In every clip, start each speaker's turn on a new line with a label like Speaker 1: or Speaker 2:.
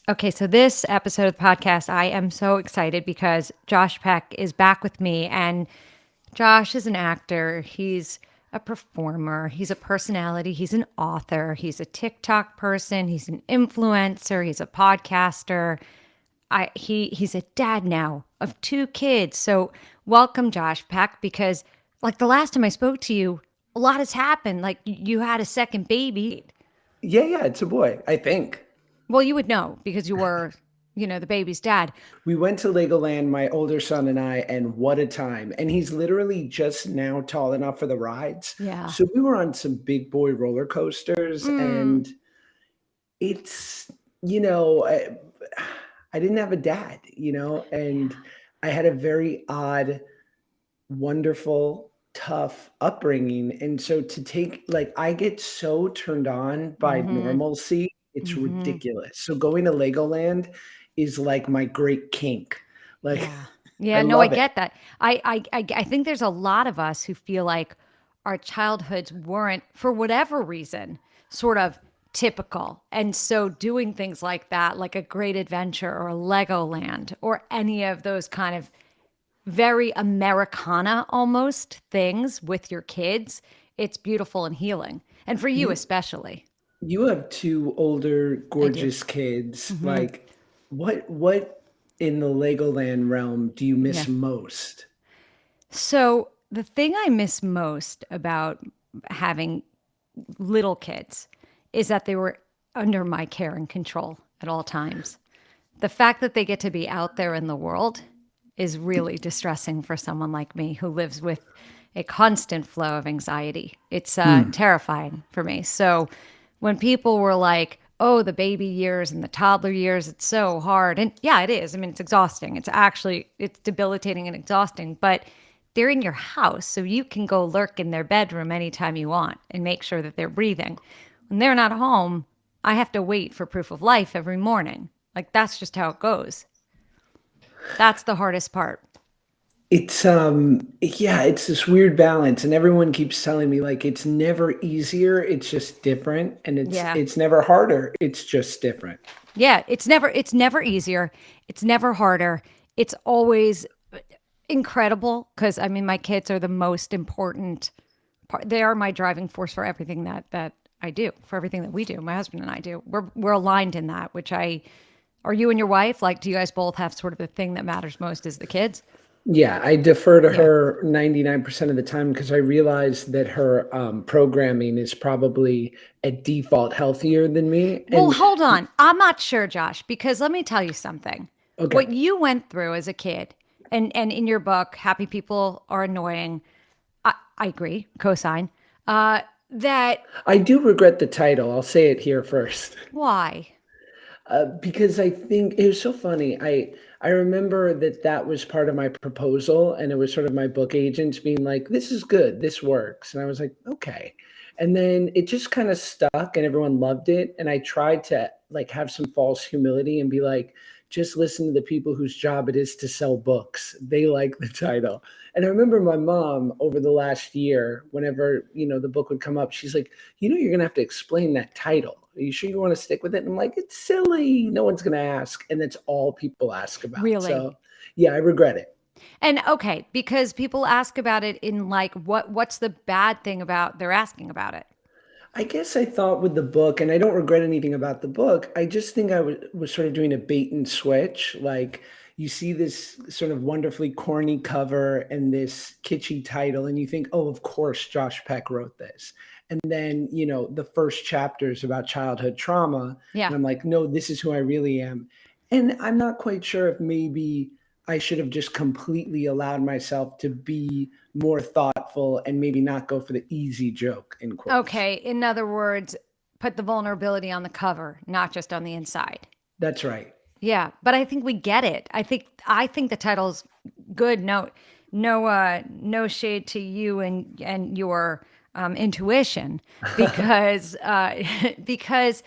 Speaker 1: Okay, so this episode of the podcast, I am so excited because Josh Peck is back with me. And Josh is an actor, he's a performer, he's a personality, he's an author, he's a TikTok person, he's an influencer, he's a podcaster. He's a dad now of two kids. So welcome, Josh Peck, because like the last time I spoke to you, a lot has happened. Like you had a second baby.
Speaker 2: Yeah, it's a boy, I think.
Speaker 1: Well, you would know because you were, the baby's dad.
Speaker 2: We went to Legoland, my older son and I, and what a time. And he's literally just now tall enough for the rides.
Speaker 1: Yeah.
Speaker 2: So we were on some big boy roller coasters,
Speaker 1: Mm,
Speaker 2: and it's, you know, I, I didn't have a dad, and I had a very odd, wonderful, tough upbringing. And so to take, like, I get so turned on by
Speaker 1: mm-hmm,
Speaker 2: normalcy, it's
Speaker 1: mm-hmm.
Speaker 2: ridiculous. So going to Legoland is like my great kink. Like,
Speaker 1: Yeah.
Speaker 2: I
Speaker 1: Yeah, no, I
Speaker 2: love it.
Speaker 1: get that. I think there's a lot of us who feel like our childhoods weren't, for whatever reason, sort of typical. And so doing things like that, like a great adventure or a Legoland or any of those kind of very Americana almost things with your kids, it's beautiful and healing. And for you
Speaker 2: You
Speaker 1: especially.
Speaker 2: you have two older,
Speaker 1: I do.
Speaker 2: gorgeous kids.
Speaker 1: Hmm.
Speaker 2: Like, what in the Legoland realm do you
Speaker 1: Yeah.
Speaker 2: miss most?
Speaker 1: So the thing I miss most about having little kids is that they were under my care and control at all times. The fact that they get to be out there in the world is really distressing for someone like me who lives with a constant flow of anxiety. It's
Speaker 2: Hmm.
Speaker 1: terrifying for me. So when people were like, oh, the baby years and the toddler years, it's so hard. And yeah, it is. I mean, it's exhausting. It's debilitating and exhausting, but they're in your house. So you can go lurk in their bedroom anytime you want and make sure that they're breathing. When they're not home, I have to wait for proof of life every morning. Like that's just how it goes. That's the hardest part.
Speaker 2: Yeah, it's this weird balance, and everyone keeps telling me like it's never easier, it's just different, and it's
Speaker 1: Yeah.
Speaker 2: it's never harder, it's just different.
Speaker 1: Yeah, it's never easier. It's never harder. It's always incredible because I mean my kids are the most important part. They are my driving force for everything that I do, for everything that we do. My husband and I do. We're aligned in that, which I are you and your wife like do you guys both have sort of the thing that matters most is the kids?
Speaker 2: Yeah, I defer to
Speaker 1: Yeah.
Speaker 2: her 99% of the time because I realize that her programming is probably at default healthier than me.
Speaker 1: Well,
Speaker 2: And
Speaker 1: hold on. I'm not sure, Josh, because let me tell you something.
Speaker 2: okay,
Speaker 1: What you went through as a kid, and in your book, Happy People Are Annoying, I agree, cosign. That
Speaker 2: I do regret the title. I'll say it here first.
Speaker 1: why?
Speaker 2: Because I think it was so funny. I remember that that was part of my proposal, and it was sort of my book agents being like, "This is good, this works," and I was like, "Okay." And then it just kind of stuck, and everyone loved it. And I tried to like have some false humility and be like, "Just listen to the people whose job it is to sell books. They like the title." And I remember my mom over the last year, whenever the book would come up, she's like, "You're gonna have to explain that title. Are you sure you want to stick with it?" And I'm like, "It's silly. No one's gonna ask." And that's all people ask about.
Speaker 1: Really?
Speaker 2: So yeah, I regret it.
Speaker 1: And okay, because people ask about it in like what's the bad thing about they're asking about it?
Speaker 2: I guess I thought with the book, and I don't regret anything about the book. I just think I was sort of doing a bait and switch. Like you see this sort of wonderfully corny cover and this kitschy title, and you think, "Oh, of course, Josh Peck wrote this." And then, the first chapter is about childhood trauma.
Speaker 1: Yeah.
Speaker 2: And I'm like, "No, this is who I really am." And I'm not quite sure if maybe I should have just completely allowed myself to be more thoughtful and maybe not go for the easy joke in quotes.
Speaker 1: Okay, in other words, put the vulnerability on the cover, not just on the inside.
Speaker 2: That's right.
Speaker 1: Yeah, but I think we get it. I think the title's good. No shade to you and your intuition because because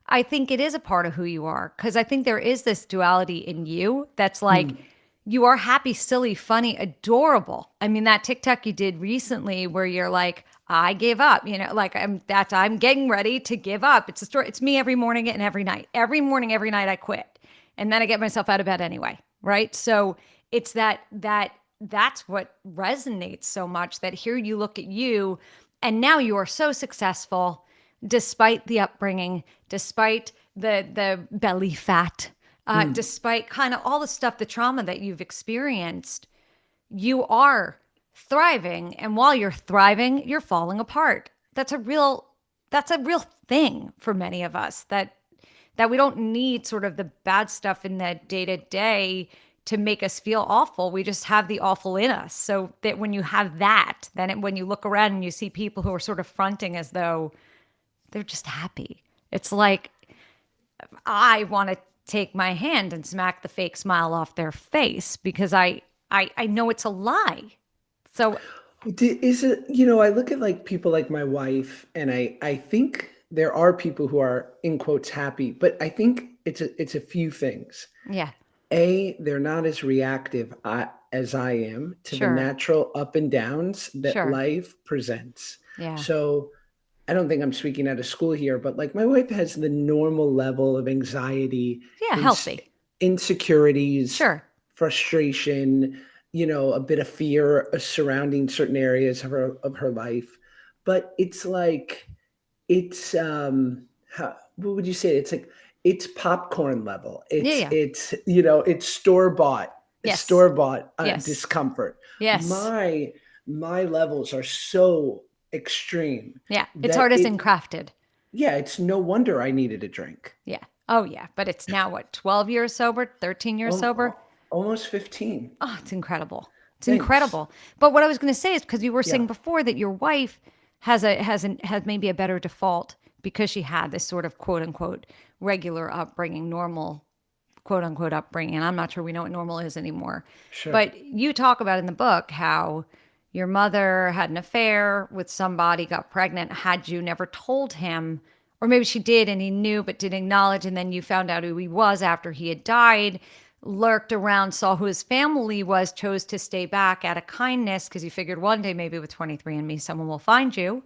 Speaker 1: I think it is a part of who you are. Because I think there is this duality in you that's like
Speaker 2: Mm.
Speaker 1: you are happy, silly, funny, adorable. I mean, that TikTok you did recently where you're like, I give up, like I'm getting ready to give up. It's a story. It's me every morning and every night. Every morning, every night I quit. And then I get myself out of bed anyway, right? So it's that's what resonates so much, that here you look at you and now you are so successful despite the upbringing, despite the belly fat,
Speaker 2: Mm.
Speaker 1: despite kind of all the stuff, the trauma that you've experienced. You are thriving, and while you're thriving, you're falling apart. That's a real thing for many of us, that we don't need sort of the bad stuff in the day to day to make us feel awful. We just have the awful in us. So that when you have that, when you look around and you see people who are sort of fronting as though they're just happy, it's like I want to take my hand and smack the fake smile off their face, because I know it's a lie. So
Speaker 2: Is it, I look at like people like my wife, and I think there are people who are in quotes happy, but I think it's a few things.
Speaker 1: yeah,
Speaker 2: They're not as reactive as I am to the
Speaker 1: sure,
Speaker 2: natural up and downs that
Speaker 1: sure,
Speaker 2: life presents.
Speaker 1: yeah,
Speaker 2: So I don't think I'm speaking out of school here, but like my wife has the normal level of anxiety,
Speaker 1: yeah,
Speaker 2: ins
Speaker 1: healthy,
Speaker 2: insecurities,
Speaker 1: sure,
Speaker 2: frustration, a bit of fear surrounding certain areas of her life. But it's like what would you say? It's like it's popcorn level.
Speaker 1: yeah, yeah,
Speaker 2: It's
Speaker 1: yes,
Speaker 2: store-bought
Speaker 1: yes,
Speaker 2: discomfort.
Speaker 1: yes,
Speaker 2: My levels are so extreme
Speaker 1: yeah. It's
Speaker 2: that
Speaker 1: artisan crafted.
Speaker 2: yeah, it's no wonder I needed a drink.
Speaker 1: Yeah. Oh yeah, but it's now what, 12 years sober, 13 years sober.
Speaker 2: Almost 15.
Speaker 1: Oh, it's incredible. It's
Speaker 2: Thanks.
Speaker 1: incredible. But what I was going to say is, because you were
Speaker 2: Yeah,
Speaker 1: saying before that your wife has maybe a better default because she had this sort of quote unquote regular upbringing, normal quote unquote upbringing. And I'm not sure we know what normal is anymore.
Speaker 2: sure.
Speaker 1: But you talk about in the book how your mother had an affair with somebody, got pregnant, had you never told him, or maybe she did and he knew but didn't acknowledge, and then you found out who he was after he had died, lurked around, saw who his family was, chose to stay back out of kindness because you figured one day maybe with 23andMe someone will find you.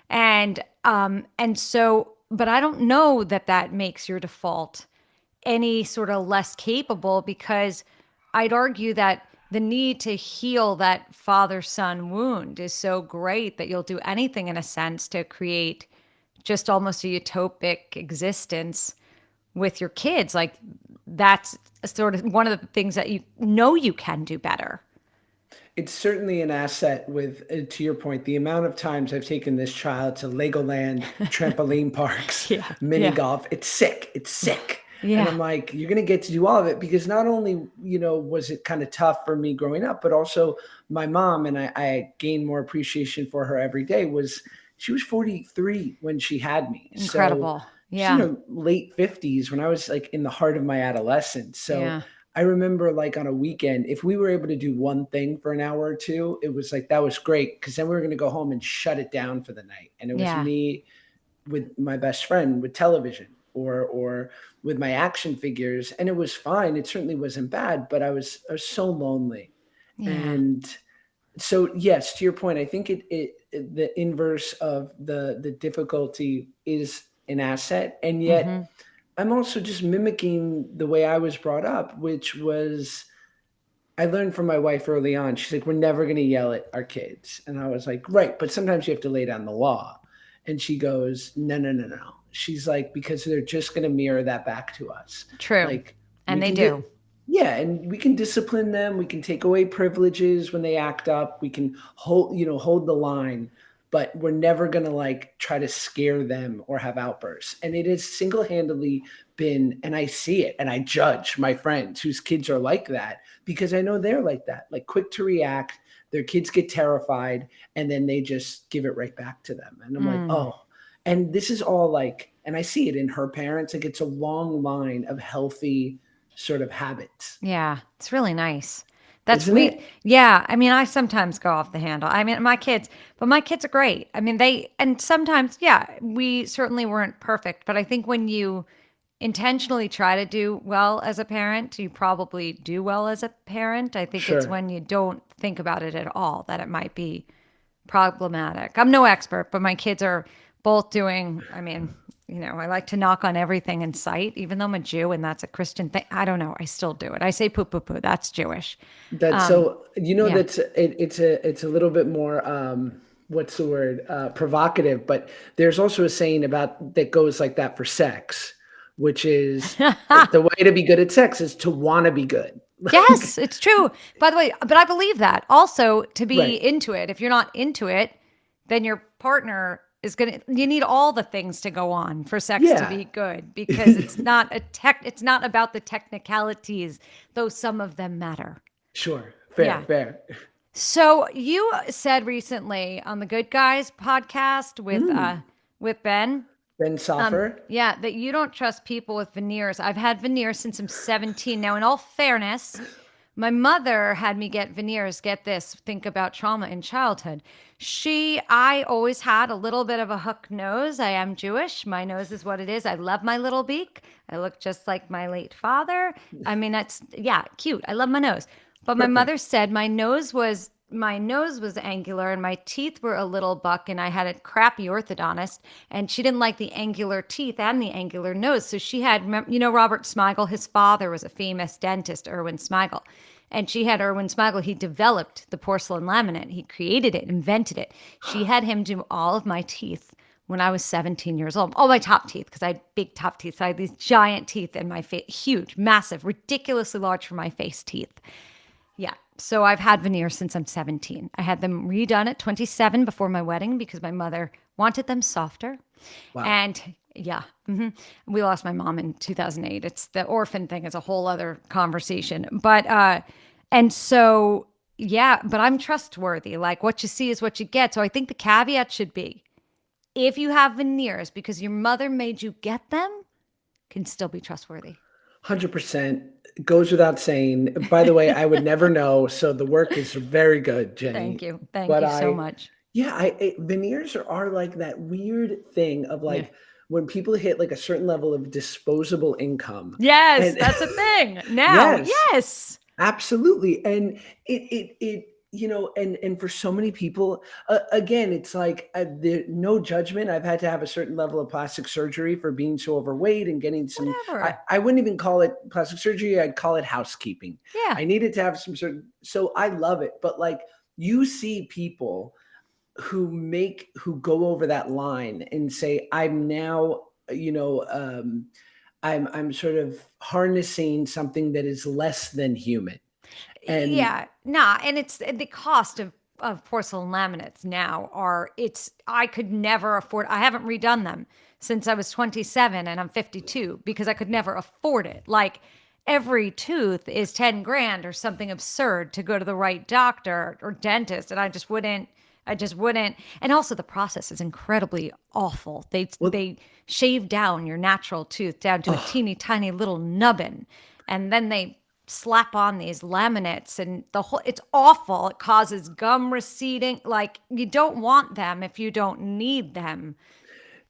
Speaker 1: And but I don't know that that makes your default any sort of less capable, because I'd argue that the need to heal that father son wound is so great that you'll do anything in a sense to create just almost a utopic existence with your kids. Like that's sort of one of the things that you can do better.
Speaker 2: It's certainly an asset with, to your point, the amount of times I've taken this child to Legoland, trampoline parks,
Speaker 1: Yeah.
Speaker 2: mini
Speaker 1: Yeah.
Speaker 2: golf. It's sick. It's sick. And
Speaker 1: Yeah.
Speaker 2: I'm like, you're going to get to do all of it, because not only, was it kind of tough for me growing up, but also my mom, and I gained more appreciation for her every day, she was 43 when she had me. So
Speaker 1: Incredible.
Speaker 2: she's
Speaker 1: Yeah.
Speaker 2: late 50s when I was like in the heart of my adolescence. So
Speaker 1: Yeah.
Speaker 2: I remember like on a weekend, if we were able to do one thing for an hour or two, it was like that was great, because then we were going to go home and shut it down for the night. And it was
Speaker 1: Yeah.
Speaker 2: me with my best friend with television, or with my action figures, and it was fine. It certainly wasn't bad, but I was so lonely.
Speaker 1: Yeah.
Speaker 2: And so yes, to your point, I think the inverse of the difficulty is an asset, and yet
Speaker 1: Mhm.
Speaker 2: I'm also just mimicking the way I was brought up, which was I learned from my wife early on. She's like, "We're never going to yell at our kids," and I was like, "Right, but sometimes you have to lay down the law." And she goes, "No, no, no, no." She's like, "Because they're just going to mirror that back to us.
Speaker 1: True.
Speaker 2: Like
Speaker 1: And
Speaker 2: we
Speaker 1: they
Speaker 2: can
Speaker 1: do.
Speaker 2: yeah, and we can discipline them. We can take away privileges when they act up. We can hold the line, but we're never going to like try to scare them or have outbursts." And it has single-handedly been, and I see it, and I judge my friends whose kids are like that, because I know they're like that, like quick to react. Their kids get terrified, and then they just give it right back to them. And I'm like,
Speaker 1: Mm.
Speaker 2: oh, and this is all like, and I see it in her parents. Like it's a long line of healthy sort of habits,
Speaker 1: Yeah, it's really nice. That's
Speaker 2: isn't
Speaker 1: we
Speaker 2: it?
Speaker 1: Yeah, I mean, I sometimes go off the handle. I mean, my kids are great. I mean, and sometimes, yeah, we certainly weren't perfect, but I think when you intentionally try to do well as a parent, you probably do well as a parent. I think it's
Speaker 2: Sure.
Speaker 1: when you don't think about it at all that it might be problematic. I'm no expert, but my kids are both doing, I mean, I like to knock on everything in sight, even though I'm a Jew and that's a Christian thing. I don't know. I still do it. I say poo poo poo. That's Jewish.
Speaker 2: That's
Speaker 1: Um,
Speaker 2: so,
Speaker 1: yeah.
Speaker 2: it's a little bit more, what's the word? Provocative, but there's also a saying about that goes like that for sex, which is the way to be good at sex is to want to be good. Like,
Speaker 1: Yes, it's true. By the way, but I believe that also to be
Speaker 2: right.
Speaker 1: into it. If you're not into it, then your partner is going to, you need all the things to go on for sex to
Speaker 2: Yeah.
Speaker 1: be good because it's not about the technicalities, though some of them matter.
Speaker 2: Sure. Fair,
Speaker 1: Yeah.
Speaker 2: fair.
Speaker 1: So you said recently on the Good Guys podcast
Speaker 2: Mm.
Speaker 1: with Ben,
Speaker 2: Ben Soffer.
Speaker 1: yeah, that you don't trust people with veneers. I've had veneers since I'm 17. Now, in all fairness, my mother had me get veneers. Get this, think about trauma in childhood. I always had a little bit of a hook nose. I am Jewish. My nose is what it is. I love my little beak. I look just like my late father. I mean, that's, yeah, cute. I love my nose. But my mother
Speaker 2: Perfect.
Speaker 1: said my nose was angular and my teeth were a little buck and I had a crappy orthodontist and she didn't like the angular teeth and the angular nose. So she had, Robert Smigel, his father was a famous dentist, Erwin Smigel. And she had Erwin Smigel. He developed the porcelain laminate. He created it, invented it. She had him do all of my teeth when I was 17 years old. All my top teeth, because I had big top teeth. So I had these giant teeth in my face, huge, massive, ridiculously large for my face teeth. Yeah. So I've had veneers since I'm 17. I had them redone at 27 before my wedding because my mother wanted them softer.
Speaker 2: Wow.
Speaker 1: And yeah, we lost my mom in 2008. It's the orphan thing is a whole other conversation. And so, yeah, but I'm trustworthy. Like what you see is what you get. So I think the caveat should be if you have veneers because your mother made you get them, can still be trustworthy.
Speaker 2: 100% goes without saying. By the way, I would never know, so the work is very good,
Speaker 1: Thank
Speaker 2: Jenny.
Speaker 1: you. Thank
Speaker 2: But
Speaker 1: you so much.
Speaker 2: veneers are like that weird thing of
Speaker 1: Yeah.
Speaker 2: like when people hit like a certain level of disposable income,
Speaker 1: Yes,
Speaker 2: and
Speaker 1: that's a thing. Now,
Speaker 2: yes,
Speaker 1: yes.
Speaker 2: absolutely, and and for so many people, again, it's like, no judgment. I've had to have a certain level of plastic surgery for being so overweight and getting some.
Speaker 1: Whatever.
Speaker 2: I wouldn't even call it plastic surgery. I'd call it housekeeping.
Speaker 1: Yeah.
Speaker 2: I needed to have some sort of. So I love it, but like you see people who go over that line and say, "I'm now." I'm sort of harnessing something that is less than human. And
Speaker 1: Yeah. Nah, and it's the cost of porcelain laminates now are it's I could never afford I haven't redone them since I was 27 and I'm 52 because I could never afford it. Like every tooth is 10 grand or something absurd to go to the right doctor or dentist and I just wouldn't. And also the process is incredibly awful.
Speaker 2: well,
Speaker 1: They shave down your natural tooth down to a
Speaker 2: oh,
Speaker 1: teeny tiny little nubbin and then they slap on these laminates and the whole it's awful. It causes gum receding. Like you don't want them if you don't need them.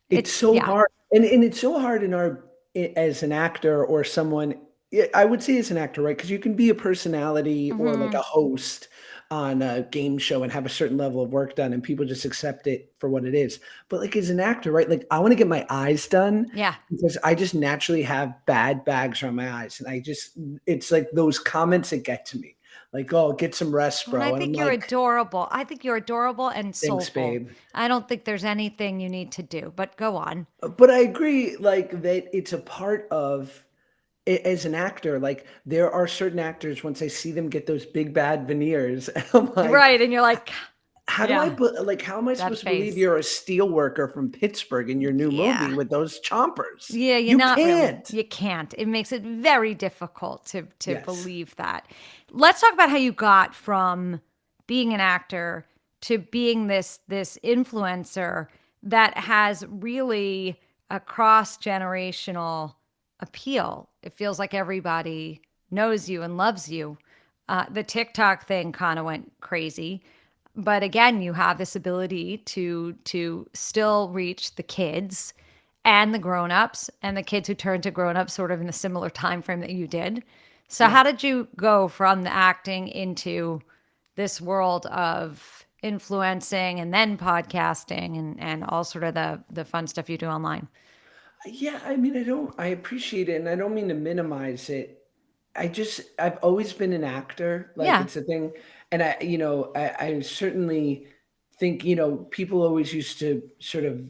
Speaker 2: it's
Speaker 1: It's
Speaker 2: so
Speaker 1: yeah.
Speaker 2: hard, and it's so hard in as an actor or someone. I would say as an actor, right? Because you can be a personality or like a
Speaker 1: Hmm.
Speaker 2: host on a game show and have a certain level of work done, and people just accept it for what it is. But like as an actor, right? Like I want to get my eyes done
Speaker 1: Yeah.
Speaker 2: because I just naturally have bad bags around my eyes, and it's like those comments that get to me, like, "Oh, get some rest,
Speaker 1: And I
Speaker 2: bro," and I'm
Speaker 1: think you're
Speaker 2: like,
Speaker 1: adorable. I think you're adorable and
Speaker 2: "Thanks,
Speaker 1: soulful.
Speaker 2: babe."
Speaker 1: I don't think there's anything you need to do, but go on.
Speaker 2: But I agree, like, that it's a part of as an actor, like, there are certain actors, once I see them get those big bad veneers, I'm like,
Speaker 1: Right. And you're like,
Speaker 2: how do I
Speaker 1: yeah,
Speaker 2: put like, how am I
Speaker 1: that
Speaker 2: supposed to believe
Speaker 1: face.
Speaker 2: you're a steel worker from Pittsburgh in your new movie
Speaker 1: Yeah.
Speaker 2: with those chompers?
Speaker 1: Yeah, you're
Speaker 2: You
Speaker 1: not really.
Speaker 2: can't.
Speaker 1: You can't. It makes it very difficult to
Speaker 2: Yes.
Speaker 1: believe that. Let's talk about how you got from being an actor to being this influencer that has really a cross-generational appeal. It feels like everybody knows you and loves you. The TikTok thing kind of went crazy, but again, you have this ability to still reach the kids and the grown-ups and the kids who turn to grown-ups sort of in the similar time frame that you did. So how
Speaker 2: Right.
Speaker 1: did you go from the acting into this world of influencing and then podcasting and all sort of the fun stuff you do online.
Speaker 2: Yeah, I mean, I appreciate it and I don't mean to minimize it. I've always been an actor, like
Speaker 1: Yeah.
Speaker 2: it's a thing. And I certainly think, people always used to sort of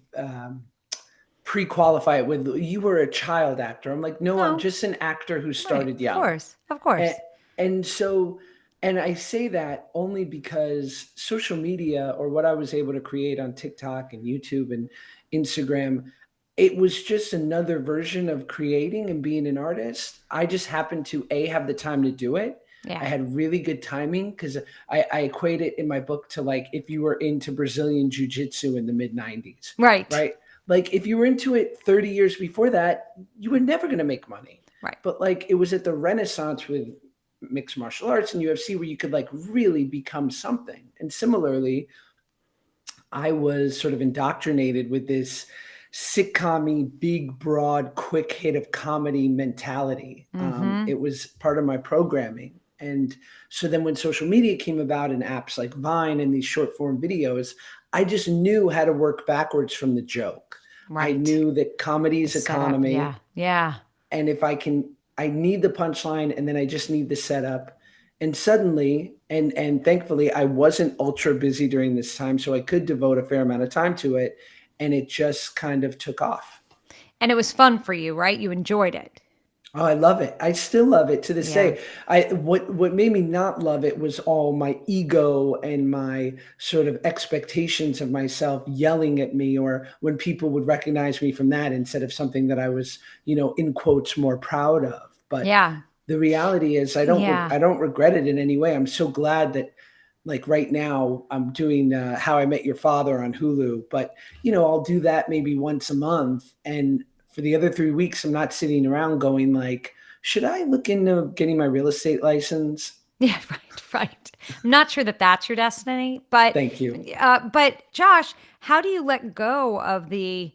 Speaker 2: pre-qualify it with, you were a child actor. I'm like, no, I'm
Speaker 1: No.
Speaker 2: just an actor who
Speaker 1: Right.
Speaker 2: started
Speaker 1: Of
Speaker 2: young.
Speaker 1: course. Of
Speaker 2: And,
Speaker 1: course.
Speaker 2: and so, and I say that only because social media or what I was able to create on TikTok and YouTube and Instagram, it was just another version of creating and being an artist. I just happened to have the time to do it. I
Speaker 1: Yeah.
Speaker 2: had really good timing because I equate it in my book to like if you were into Brazilian jiu-jitsu in the mid 90s,
Speaker 1: Right.
Speaker 2: right? Like if you were into it 30 years before that, you were never going to make money.
Speaker 1: Right.
Speaker 2: But like it was at the renaissance with mixed martial arts and UFC where you could like really become something. And similarly, I was sort of indoctrinated with this sitcom big, broad, quick hit of comedy mentality.
Speaker 1: Mm-hmm.
Speaker 2: It was part of my programming. And so then when social media came about and apps like Vine and these short form videos, I just knew how to work backwards from the joke. I
Speaker 1: Right.
Speaker 2: knew that
Speaker 1: The
Speaker 2: comedy's
Speaker 1: setup. Yeah.
Speaker 2: economy,
Speaker 1: Yeah.
Speaker 2: and if I need the punchline and then I just need the setup. And suddenly, and thankfully I wasn't ultra busy during this time, so I could devote a fair amount of time to it, and it just kind of took off.
Speaker 1: And it was fun for you, right? You enjoyed it.
Speaker 2: Oh, I love it. I still love it to this
Speaker 1: Yeah.
Speaker 2: day. I what made me not love it was all my ego and my sort of expectations of myself yelling at me, or when people would recognize me from that instead of something that I was, in quotes, more proud of. But
Speaker 1: Yeah.
Speaker 2: the reality is
Speaker 1: Yeah.
Speaker 2: I don't regret it in any way. I'm so glad that like right now I'm doing How I Met Your Father on Hulu, but I'll do that maybe once a month, and for the other 3 weeks I'm not sitting around going like, should I look into getting my real estate license?
Speaker 1: Yeah, right. I'm not sure that that's your destiny, but
Speaker 2: Thank you.
Speaker 1: Josh, how do you let go of the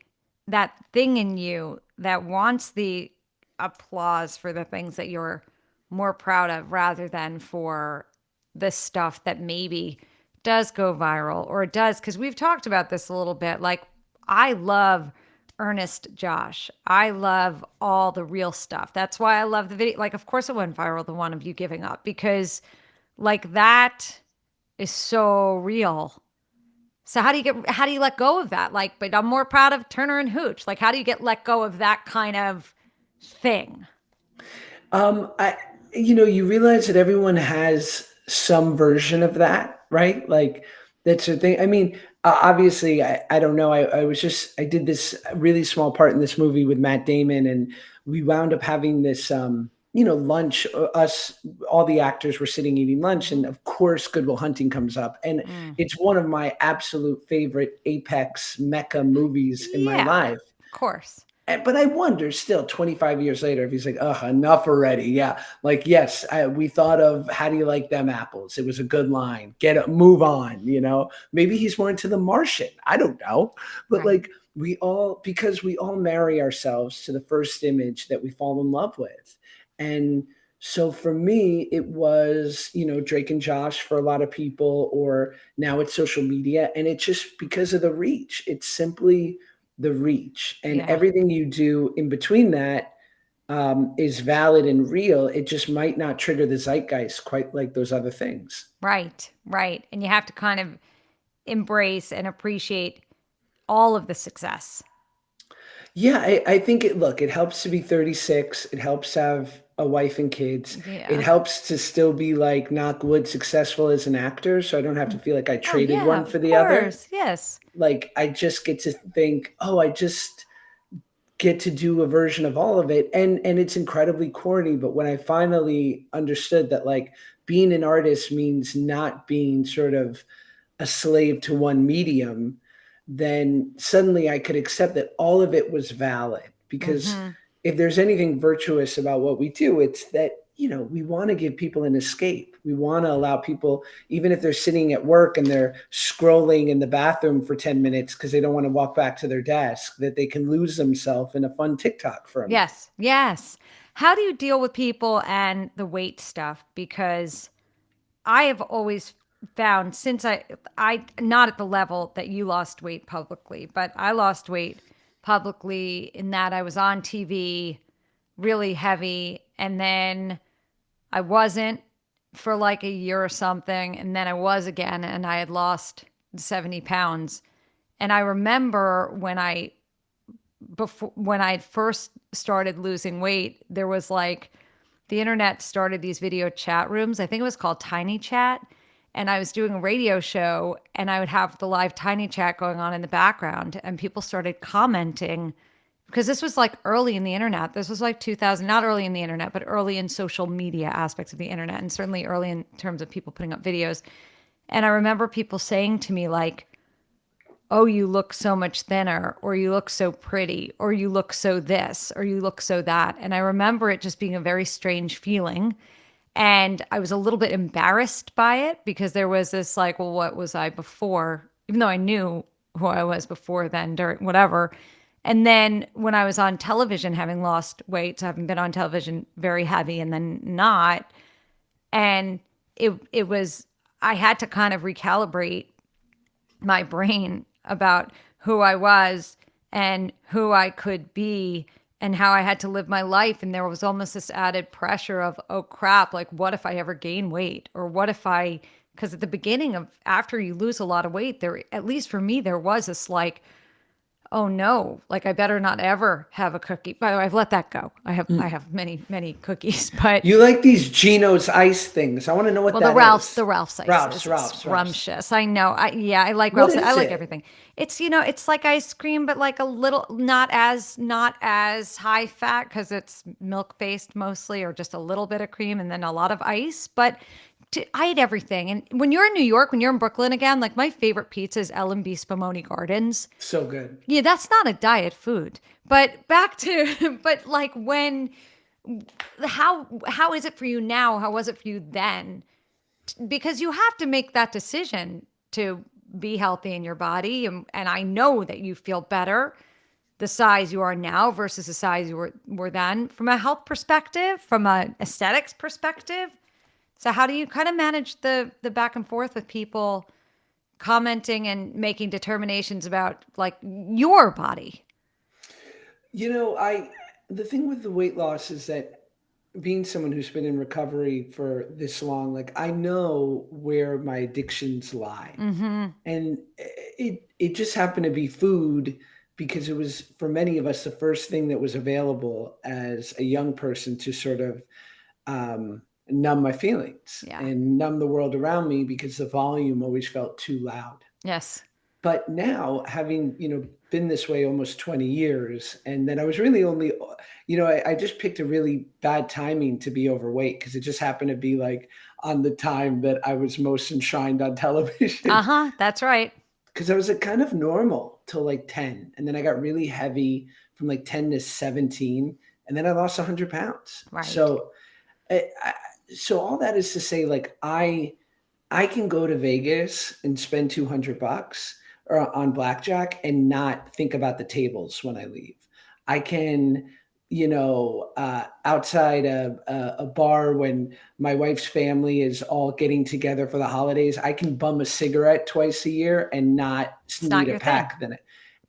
Speaker 1: that thing in you that wants the applause for the things that you're more proud of rather than for the stuff that maybe does go viral or does, because we've talked about this a little bit. Like, I love earnest Josh. I love all the real stuff. That's why I love the video. Like, of course it went viral, the one of you giving up, because like that is so real. So how do you let go of that? Like, but I'm more proud of Turner and Hooch. Like, how do you get let go of that kind of thing?
Speaker 2: I you realize that everyone has some version of that, right? Like that's the thing. I mean, obviously, I don't know. I did this really small part in this movie with Matt Damon, and we wound up having this, lunch. Us, all the actors were sitting eating lunch, and
Speaker 1: Mm-hmm.
Speaker 2: of course, Goodwill Hunting comes up, and
Speaker 1: Mm.
Speaker 2: it's one of my absolute favorite apex mecca movies in my
Speaker 1: Yeah,
Speaker 2: life.
Speaker 1: of course.
Speaker 2: But I wonder still 25 years later if he's like, "Ugh, enough already." Yeah. Like, yes, we thought of how do you like them apples? It was a good line. Move on. Maybe he's more into the Martian. I don't know. But
Speaker 1: Right.
Speaker 2: like because we all marry ourselves to the first image that we fall in love with. And so for me, it was, Drake and Josh for a lot of people, or now it's social media. And it's just because of the reach. It's simply the reach, and
Speaker 1: Yeah.
Speaker 2: everything you do in between that is valid and real. It just might not trigger the zeitgeist quite like those other things.
Speaker 1: Right. Right. And you have to kind of embrace and appreciate all of the success.
Speaker 2: Yeah, I think it helps to be 36. It helps to have a wife and kids. It
Speaker 1: Yeah.
Speaker 2: helps to still be like knock wood successful as an actor. So I don't have to feel like I
Speaker 1: Oh,
Speaker 2: traded
Speaker 1: yeah,
Speaker 2: one for
Speaker 1: of
Speaker 2: the other.
Speaker 1: course. Yes.
Speaker 2: Like I just get to think, oh, I just get to do a version of all of it, and it's incredibly corny, but when I finally understood that like being an artist means not being sort of a slave to one medium, then suddenly I could accept that all of it was valid. Because
Speaker 1: Mm-hmm.
Speaker 2: if there's anything virtuous about what we do, it's that, we want to give people an escape. We want to allow people, even if they're sitting at work and they're scrolling in the bathroom for 10 minutes because they don't want to walk back to their desk, that they can lose themselves in a fun TikTok for a minute.
Speaker 1: Yes. Yes. How do you deal with people and the weight stuff? Because I have always found since I not at the level that you lost weight publicly, but I lost weight publicly in that I was on TV really heavy, and then I wasn't for like a year or something, and then I was again, and I had lost 70 pounds. And I remember when I first started losing weight, there was like the internet started these video chat rooms. I think it was called Tiny Chat. And I was doing a radio show and I would have the live Tiny Chat going on in the background. And people started commenting because this was like early in the internet. This was like 2000, not early in the internet, but early in social media aspects of the internet. And certainly early in terms of people putting up videos. And I remember people saying to me, like, oh, you look so much thinner, or you look so pretty, or you look so this, or you look so that. And I remember it just being a very strange feeling. And I was a little bit embarrassed by it because there was this like, well, what was I before? Even though I knew who I was before then, during whatever. And then when I was on television, having lost weight, so having been on television very heavy and then not, and it was I had to kind of recalibrate my brain about who I was and who I could be and how I had to live my life. And there was almost this added pressure of, oh crap, like what if I ever gain weight? Or what if because at the beginning of after you lose a lot of weight, there, at least for me, there was this like, oh no, like I better not ever have a cookie. By the way, I've let that go. I have many cookies, but
Speaker 2: You like these Geno's ice things. I want to know what
Speaker 1: well,
Speaker 2: that is.
Speaker 1: The Ralph's
Speaker 2: Ralph's,
Speaker 1: ices. It's
Speaker 2: Ralph's, Ralph's.
Speaker 1: scrumptious. I know. I like
Speaker 2: What
Speaker 1: Ralph's. I
Speaker 2: is
Speaker 1: like
Speaker 2: it?
Speaker 1: everything. It's it's like ice cream, but like a little not as high fat because it's milk based mostly, or just a little bit of cream and then a lot of ice. But I eat everything. And when you're in New York, when you're in Brooklyn again, like my favorite pizza is L&B Spumoni Gardens.
Speaker 2: So good.
Speaker 1: Yeah, that's not a diet food. But back to but like when how is it for you now? How was it for you then? Because you have to make that decision to be healthy in your body. And I know that you feel better the size you are now versus the size were then from a health perspective, from an aesthetics perspective. So how do you kind of manage the back and forth with people commenting and making determinations about like your body?
Speaker 2: I the thing with the weight loss is that being someone who's been in recovery for this long, like I know where my addictions lie.
Speaker 1: Mm-hmm.
Speaker 2: And it just happened to be food because it was for many of us the first thing that was available as a young person to sort of numb my feelings
Speaker 1: Yeah.
Speaker 2: and numb the world around me because the volume always felt too loud.
Speaker 1: Yes.
Speaker 2: But now having been this way almost 20 years, and then I was really only I just picked a really bad timing to be overweight because it just happened to be like on the time that I was most enshrined on television.
Speaker 1: Uh-huh. That's right.
Speaker 2: Because I was like kind of normal till like 10, and then I got really heavy from like 10 to 17, and then I lost 100 pounds.
Speaker 1: Right.
Speaker 2: So all that is to say, like I can go to Vegas and spend $200 or on blackjack and not think about the tables when I leave. I can, outside a bar when my wife's family is all getting together for the holidays, I can bum a cigarette twice a year and not
Speaker 1: It's not
Speaker 2: need a
Speaker 1: your thing.
Speaker 2: pack then.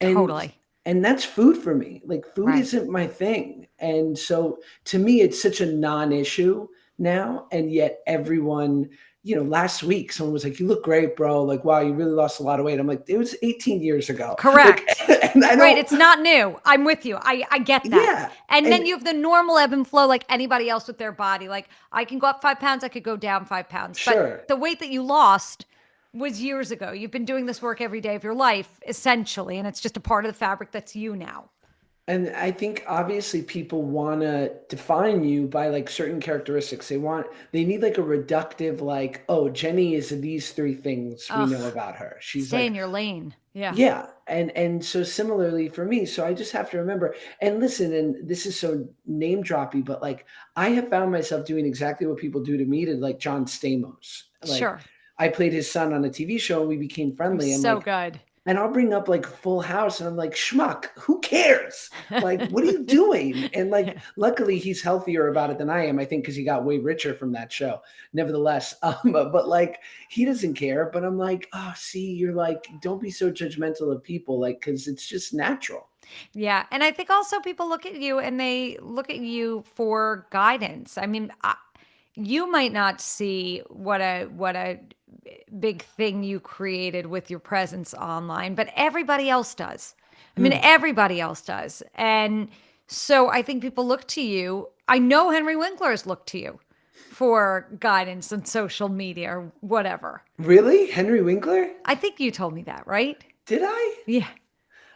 Speaker 2: And
Speaker 1: Totally.
Speaker 2: and that's food for me. Like food
Speaker 1: Right.
Speaker 2: isn't my thing. And so to me, it's such a non-issue now. And yet everyone last week someone was like, "You look great, bro. Like, wow, you really lost a lot of weight." I'm like, it was 18 years ago. Like,
Speaker 1: Correct.
Speaker 2: and I
Speaker 1: Right.
Speaker 2: don't,
Speaker 1: It's not new. I'm with you. I get that.
Speaker 2: yeah.
Speaker 1: And then
Speaker 2: And
Speaker 1: you have the normal ebb and flow like anybody else with their body. Like I can go up 5 pounds, I could go down 5 pounds. But
Speaker 2: sure.
Speaker 1: the weight that you lost was years ago. You've been doing this work every day of your life, essentially. And it's just a part of the fabric that's you now.
Speaker 2: And I think obviously people want to define you by like certain characteristics. They need like a reductive, like, oh, Jenny is these three things we know
Speaker 1: Ugh.
Speaker 2: about her. She's
Speaker 1: Stay in
Speaker 2: like,
Speaker 1: your lane. Yeah.
Speaker 2: yeah. And so similarly for me, so I just have to remember and listen, and this is so name droppy, but like I have found myself doing exactly what people do to me to like John Stamos. Like
Speaker 1: Sure.
Speaker 2: I played his son on a TV show and we became
Speaker 1: It was
Speaker 2: friendly. I'm
Speaker 1: so
Speaker 2: like,
Speaker 1: good.
Speaker 2: and I'll bring up like Full House, and I'm like, schmuck, who cares? Like, what are you doing? And like,
Speaker 1: Yeah.
Speaker 2: luckily, he's healthier about it than I am. I think because he got way richer from that show. Nevertheless, but like, he doesn't care. But I'm like, oh, see, you're like, don't be so judgmental of people, like, because it's just natural.
Speaker 1: Yeah, and I think also people look at you and they look at you for guidance. I mean, you might not see what a big thing you created with your presence online, but everybody else does. I mean,
Speaker 2: Hmm.
Speaker 1: everybody else does. And so I think people look to you. I know Henry Winkler has looked to you for guidance on social media or whatever.
Speaker 2: Really, Henry Winkler?
Speaker 1: I think you told me that, right?
Speaker 2: Did I?
Speaker 1: Yeah.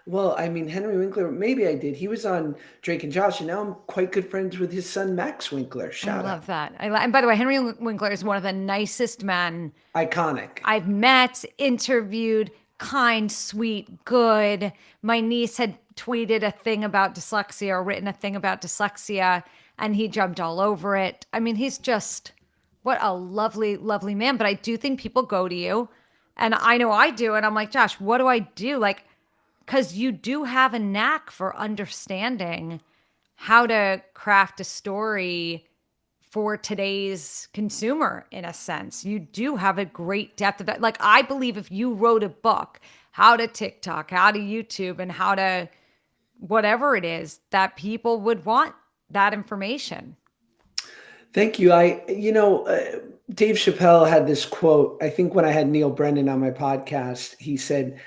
Speaker 2: Well, I mean, Henry Winkler, maybe I did. He was on Drake and Josh, and now I'm quite good friends with his son, Max Winkler.
Speaker 1: I
Speaker 2: Shout out.
Speaker 1: love that. And by the way, Henry Winkler is one of the nicest men
Speaker 2: Iconic.
Speaker 1: I've met, interviewed, kind, sweet, good. My niece had tweeted a thing about dyslexia or written a thing about dyslexia, and he jumped all over it. I mean, he's just what a lovely, lovely man. But I do think people go to you, and I know I do. And I'm like, Josh, what do I do? Like, because you do have a knack for understanding how to craft a story for today's consumer in a sense. You do have a great depth of it. Like I believe if you wrote a book, how to TikTok, how to YouTube and how to whatever it is that people would want that information.
Speaker 2: Thank you. Dave Chappelle had this quote. I think when I had Neil Brennan on my podcast, he said,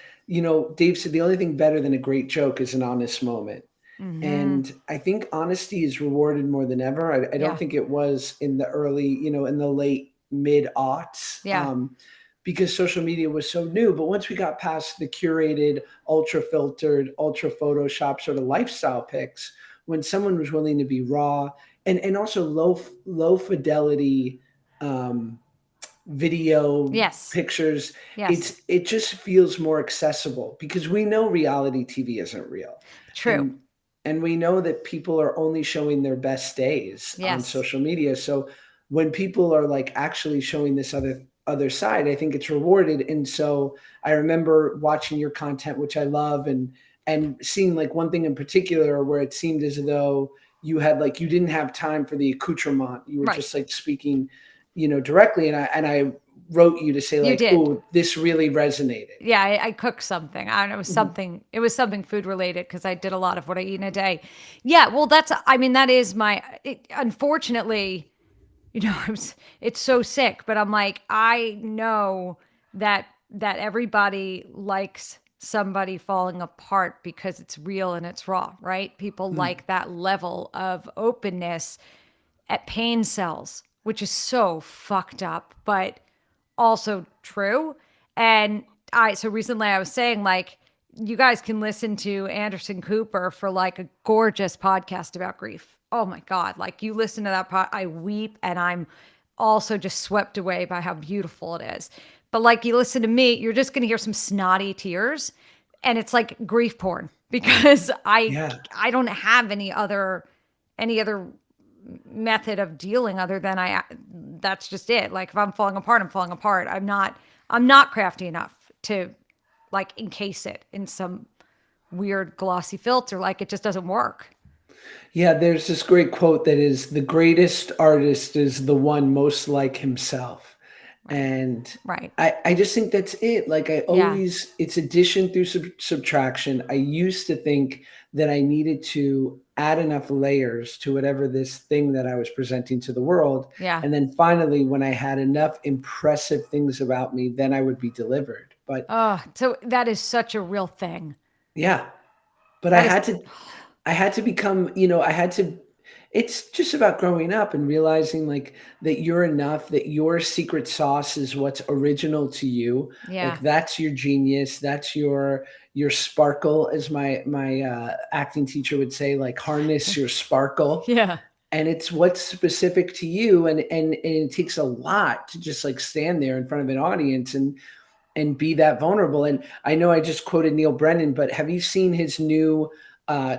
Speaker 2: Dave said, the only thing better than a great joke is an honest moment.
Speaker 1: Mhm.
Speaker 2: And I think honesty is rewarded more than ever. I don't
Speaker 1: Yeah.
Speaker 2: think it was in the early, in the late mid aughts,
Speaker 1: Yeah.
Speaker 2: because social media was so new. But once we got past the curated, ultra filtered, ultra Photoshop sort of lifestyle pics, when someone was willing to be raw and also low fidelity um, video
Speaker 1: Yes.
Speaker 2: pictures,
Speaker 1: Yes.
Speaker 2: it just feels more accessible because we know reality TV isn't real,
Speaker 1: True.
Speaker 2: and we know that people are only showing their best days on
Speaker 1: Yes.
Speaker 2: social media. So when people are like actually showing this other side, I think it's rewarded. And so I remember watching your content, which I love, and seeing like one thing in particular where it seemed as though you didn't have time for the accoutrement. You were
Speaker 1: Right.
Speaker 2: just like speaking, directly. And I wrote you to say
Speaker 1: You
Speaker 2: like,
Speaker 1: did.
Speaker 2: oh, this really resonated.
Speaker 1: Yeah, I cooked something. I don't know, it was
Speaker 2: Mhm.
Speaker 1: something. It was something food related because I did a lot of what I eat in a day. Yeah, well, that's. I mean, that is my. Unfortunately, it's so sick. But I'm like, I know that everybody likes somebody falling apart because it's real and it's raw, right? People
Speaker 2: Mm.
Speaker 1: like that level of openness at pain cells, which is so fucked up, but also true. And so recently I was saying, like, you guys can listen to Anderson Cooper for like a gorgeous podcast about grief. Oh my God. Like, you listen to that I weep and I'm also just swept away by how beautiful it is. But like, you listen to me, you're just going to hear some snotty tears and it's like grief porn because
Speaker 2: Yeah.
Speaker 1: I don't have any other method of dealing other than that's just it. Like if I'm falling apart, I'm falling apart. I'm not crafty enough to like encase it in some weird glossy filter. Like it just doesn't work.
Speaker 2: Yeah, there's this great quote that is the greatest artist is the one most like himself.
Speaker 1: Right.
Speaker 2: And
Speaker 1: Right.
Speaker 2: I just think that's it. Like
Speaker 1: Yeah.
Speaker 2: it's addition through subtraction. I used to think that I needed to add enough layers to whatever this thing that I was presenting to the world.
Speaker 1: Yeah.
Speaker 2: And then finally, when I had enough impressive things about me, then I would be delivered. But
Speaker 1: Oh, so that is such a real thing.
Speaker 2: yeah, but
Speaker 1: That is
Speaker 2: I had to become, I had to it's just about growing up and realizing like that you're enough, that your secret sauce is what's original to you. Like
Speaker 1: yeah.
Speaker 2: that's your genius, that's your sparkle, as my acting teacher would say, like harness your sparkle.
Speaker 1: Yeah.
Speaker 2: And it's what's specific to you, and it takes a lot to just like stand there in front of an audience and be that vulnerable. And I know I just quoted Neil Brennan, but have you seen his new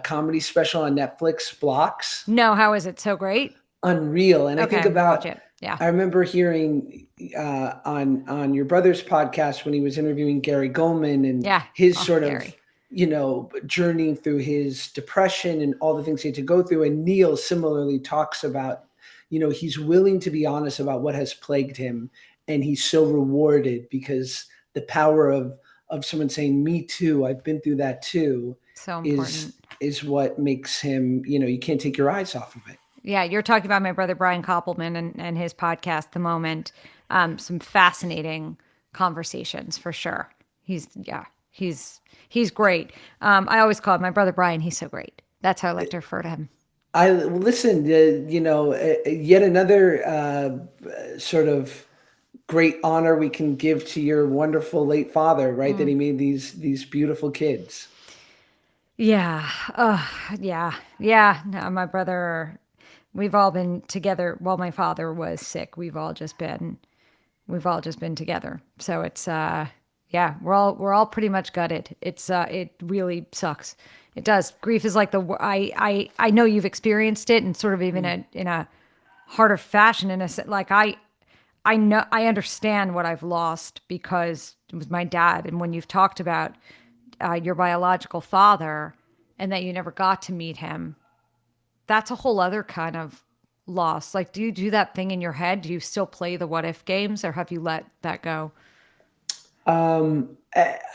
Speaker 2: comedy special on Netflix, Blocks?
Speaker 1: No, how is it so great?
Speaker 2: unreal. And I
Speaker 1: Okay,
Speaker 2: think
Speaker 1: I'm gonna watch
Speaker 2: about,
Speaker 1: it. Yeah.
Speaker 2: I remember hearing on your brother's podcast when he was interviewing Gary Goldman and
Speaker 1: Yeah.
Speaker 2: his
Speaker 1: Oh,
Speaker 2: sort of,
Speaker 1: Gary.
Speaker 2: journeying through his depression and all the things he had to go through. And Neil similarly talks about, he's willing to be honest about what has plagued him, and he's so rewarded because the power of someone saying, "Me too, I've been through that too,"
Speaker 1: So
Speaker 2: is
Speaker 1: important.
Speaker 2: is what makes him, you can't take your eyes off of it.
Speaker 1: Yeah, you're talking about my brother Brian Koppelman and his podcast, The Moment. Some fascinating conversations for sure. Yeah, he's great. I always call him my brother Brian. He's so great. That's how I like to refer to him.
Speaker 2: I listen, yet another sort of great honor we can give to your wonderful late father, right? That he made these beautiful kids.
Speaker 1: Yeah. Yeah. Yeah. No, my brother, we've all been together while my father was sick. We've all just been together. So it's yeah, we're all pretty much gutted. It really sucks. It does. Grief is like I know you've experienced it and sort of even in a harder fashion like I know I understand what I've lost because it was my dad. And when you've talked about your biological father and that you never got to meet him, that's a whole other kind of loss. Like, do you do that thing in your head? Do you still play the what if games or have you let that go?
Speaker 2: I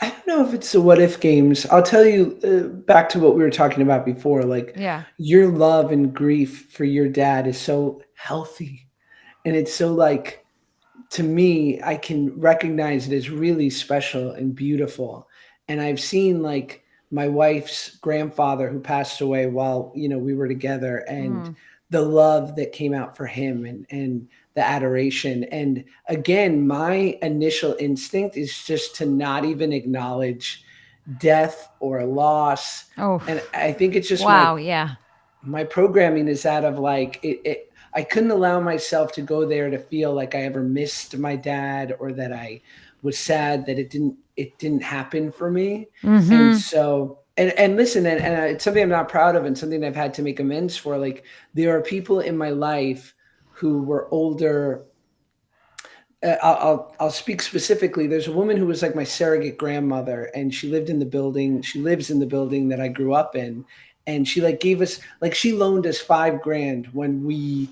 Speaker 2: don't know if it's the what if games. I'll tell you, back to what we were talking about before. Like,
Speaker 1: Yeah.
Speaker 2: your love and grief for your dad is so healthy, and it's so like, to me, I can recognize it as really special and beautiful. And I've seen like my wife's grandfather who passed away while, we were together, and the love that came out for him, and the adoration. And again, my initial instinct is just to not even acknowledge death or loss.
Speaker 1: Oh,
Speaker 2: And I think it's just
Speaker 1: wow. Yeah.
Speaker 2: my programming is out of like I couldn't allow myself to go there to feel like I ever missed my dad, or that I was sad that it didn't happen for me. And so, and listen, and it's something I'm not proud of and something I've had to make amends for. Like, there are people in my life who were older. I'll speak specifically. There's a woman who was like my surrogate grandmother, and she lived in the building. She lives in the building that I grew up in, and she like gave us, like, she loaned us 5 grand when we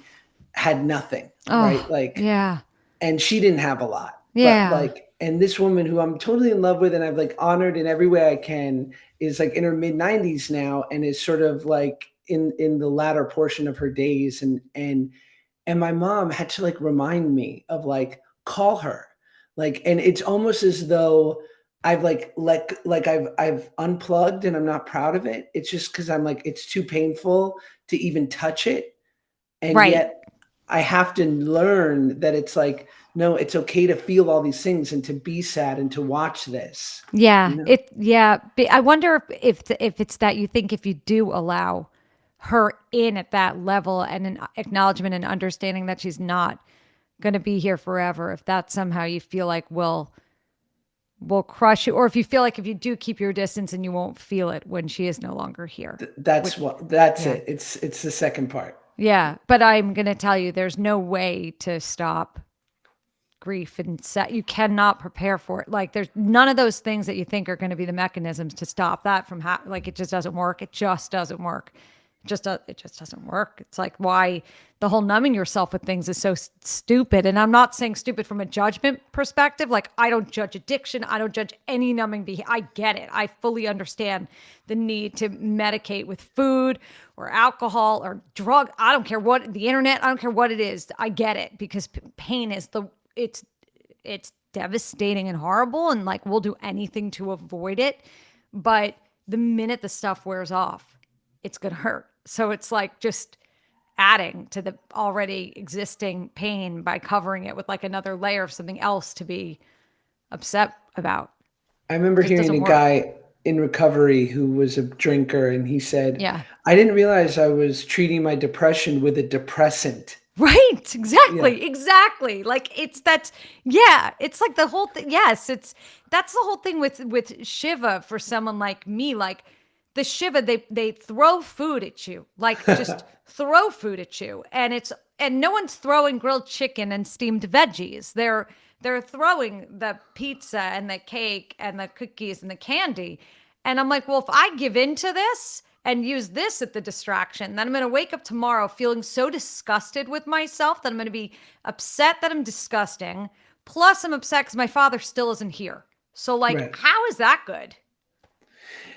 Speaker 2: had nothing, right?
Speaker 1: Oh,
Speaker 2: Like,
Speaker 1: yeah.
Speaker 2: and she didn't have a lot, but
Speaker 1: Yeah.
Speaker 2: like, and this woman who I'm totally in love with and I've like honored in every way I can, is like in her mid 90s now, and is sort of like in the latter portion of her days, and my mom had to like remind me of like, call her. Like, and it's almost as though I've like I've unplugged and I'm not proud of it. It's just because I'm like, it's too painful to even touch it. And
Speaker 1: Right.
Speaker 2: yet I have to learn that it's like, no, it's okay to feel all these things and to be sad and to watch this,
Speaker 1: Yeah.
Speaker 2: you know?
Speaker 1: Yeah. I wonder if it's that you think if you do allow her in at that level and an acknowledgement and understanding that she's not going to be here forever, if that somehow you feel like will crush you, or if you feel like if you do keep your distance and you won't feel it when she is no longer here.
Speaker 2: That's
Speaker 1: Which,
Speaker 2: what, that's
Speaker 1: yeah.
Speaker 2: it. It's the second part.
Speaker 1: Yeah. But I'm going to tell you, there's no way to stop grief and set. You cannot prepare for it. Like there's none of those things that you think are going to be the mechanisms to stop that from like it just doesn't work. It just doesn't work. It just doesn't work. It's like why the whole numbing yourself with things is so stupid. And I'm not saying stupid from a judgment perspective. Like I don't judge addiction. I don't judge any numbing behavior. I get it. I fully understand the need to medicate with food or alcohol or drug. I don't care what the internet. I don't care what it is. I get it because pain is it's it's devastating and horrible, and like we'll do anything to avoid it, but the minute the stuff wears off, it's going to hurt. So it's like just adding to the already existing pain by covering it with like another layer of something else to be upset about.
Speaker 2: I remember
Speaker 1: Just
Speaker 2: hearing
Speaker 1: doesn't
Speaker 2: a
Speaker 1: work.
Speaker 2: guy in recovery who was a drinker, and he said,
Speaker 1: Yeah.
Speaker 2: "I didn't realize I was treating my depression with a depressant."
Speaker 1: Right,
Speaker 2: Yeah.
Speaker 1: exactly. Like it's that, yeah, it's like the whole thing. Yes, that's the whole thing with Shiva for someone like me. Like the Shiva, they throw food at you, like just throw food at you, and it's and no one's throwing grilled chicken and steamed veggies. They're throwing the pizza and the cake and the cookies and the candy. And I'm like, well, if I give in to this and use this at the distraction, then I'm going to wake up tomorrow feeling so disgusted with myself that I'm going to be upset that I'm disgusting. Plus, I'm upset because my father still isn't here. So, like,
Speaker 2: Right.
Speaker 1: how is that good?